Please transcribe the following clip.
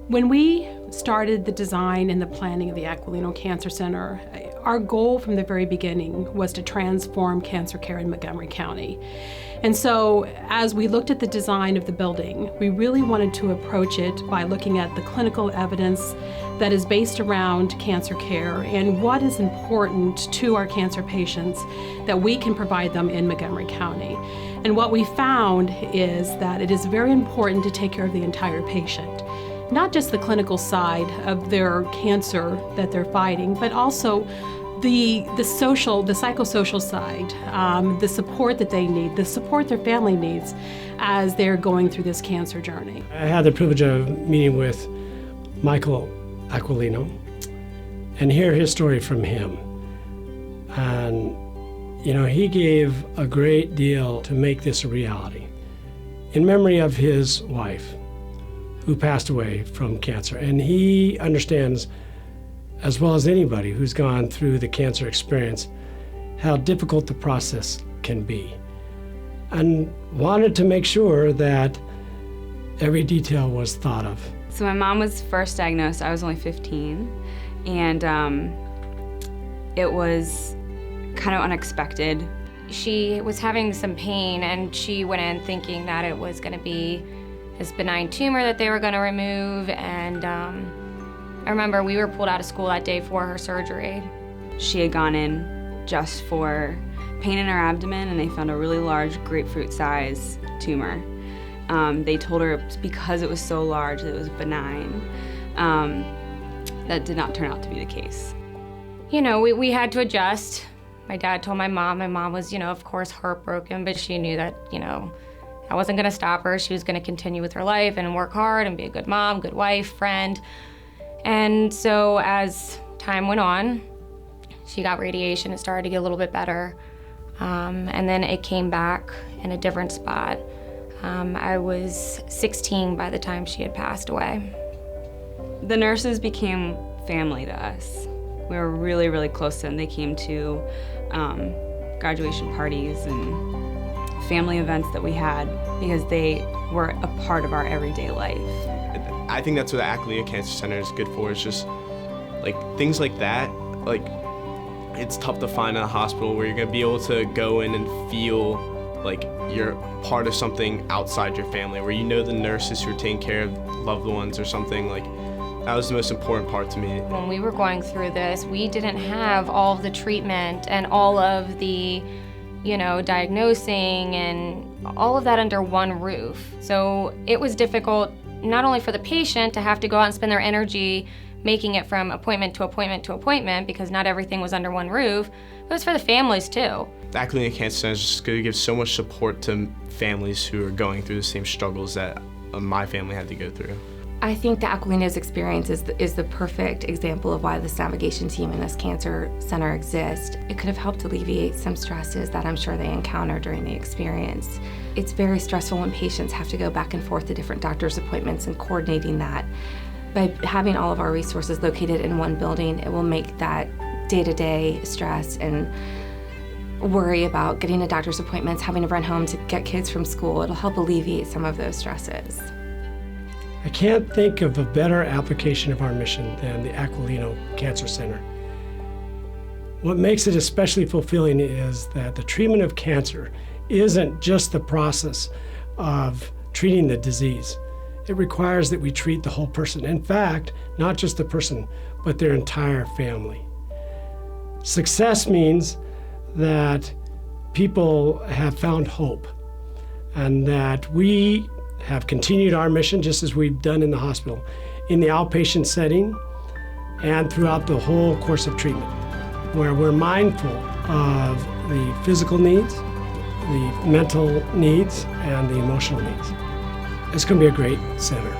When we started the design and the planning of the Aquilino Cancer Center, our goal from the very beginning was to transform cancer care in Montgomery County. And so as we looked at the design of the building, we really wanted to approach it by looking at the clinical evidence that is based around cancer care and what is important to our cancer patients that we can provide them in Montgomery County. And what we found is that it is very important to take care of the entire patient. Not just the clinical side of their cancer that they're fighting, but also the psychosocial side, the support that they need, the support their family needs as they're going through this cancer journey. I had the privilege of meeting with Michael Aquilino and hear his story from him. And, he gave a great deal to make this a reality in memory of his wife, who passed away from cancer. And he understands, as well as anybody who's gone through the cancer experience, how difficult the process can be. And wanted to make sure that every detail was thought of. So my mom was first diagnosed, I was only 15, and it was kind of unexpected. She was having some pain, and she went in thinking that it was going to be this benign tumor that they were going to remove, and I remember we were pulled out of school that day for her surgery. She had gone in just for pain in her abdomen, and they found a really large grapefruit-sized tumor. They told her because it was so large that it was benign. That did not turn out to be the case. We had to adjust. My dad told my mom. My mom was, of course, heartbroken, but she knew that, I wasn't going to stop her. She was going to continue with her life and work hard and be a good mom, good wife, friend. And so as time went on, she got radiation. It started to get a little bit better. And then it came back in a different spot. I was 16 by the time she had passed away. The nurses became family to us. We were really, really close to them. They came to graduation parties and family events that we had because they were a part of our everyday life. I think that's what the Aquilino Cancer Center is good for. It's just things like that. It's tough to find in a hospital where you're gonna be able to go in and feel like you're part of something outside your family, where the nurses who are taking care of loved ones or something. That was the most important part to me. When we were going through this, we didn't have all of the treatment and all of the diagnosing and all of that under one roof. So it was difficult not only for the patient to have to go out and spend their energy making it from appointment to appointment to appointment because not everything was under one roof, but it was for the families too. The Aquilino Cancer Center is just going to give so much support to families who are going through the same struggles that my family had to go through. I think the Aquilino's experience is the perfect example of why this navigation team and this cancer center exist. It could have helped alleviate some stresses that I'm sure they encounter during the experience. It's very stressful when patients have to go back and forth to different doctor's appointments and coordinating that. By having all of our resources located in one building, it will make that day-to-day stress and worry about getting to doctor's appointments, having to run home to get kids from school. It'll help alleviate some of those stresses. I can't think of a better application of our mission than the Aquilino Cancer Center. What makes it especially fulfilling is that the treatment of cancer isn't just the process of treating the disease. It requires that we treat the whole person. In fact, not just the person, but their entire family. Success means that people have found hope and that we have continued our mission just as we've done in the hospital, in the outpatient setting and throughout the whole course of treatment, where we're mindful of the physical needs, the mental needs, and the emotional needs. It's going to be a great center.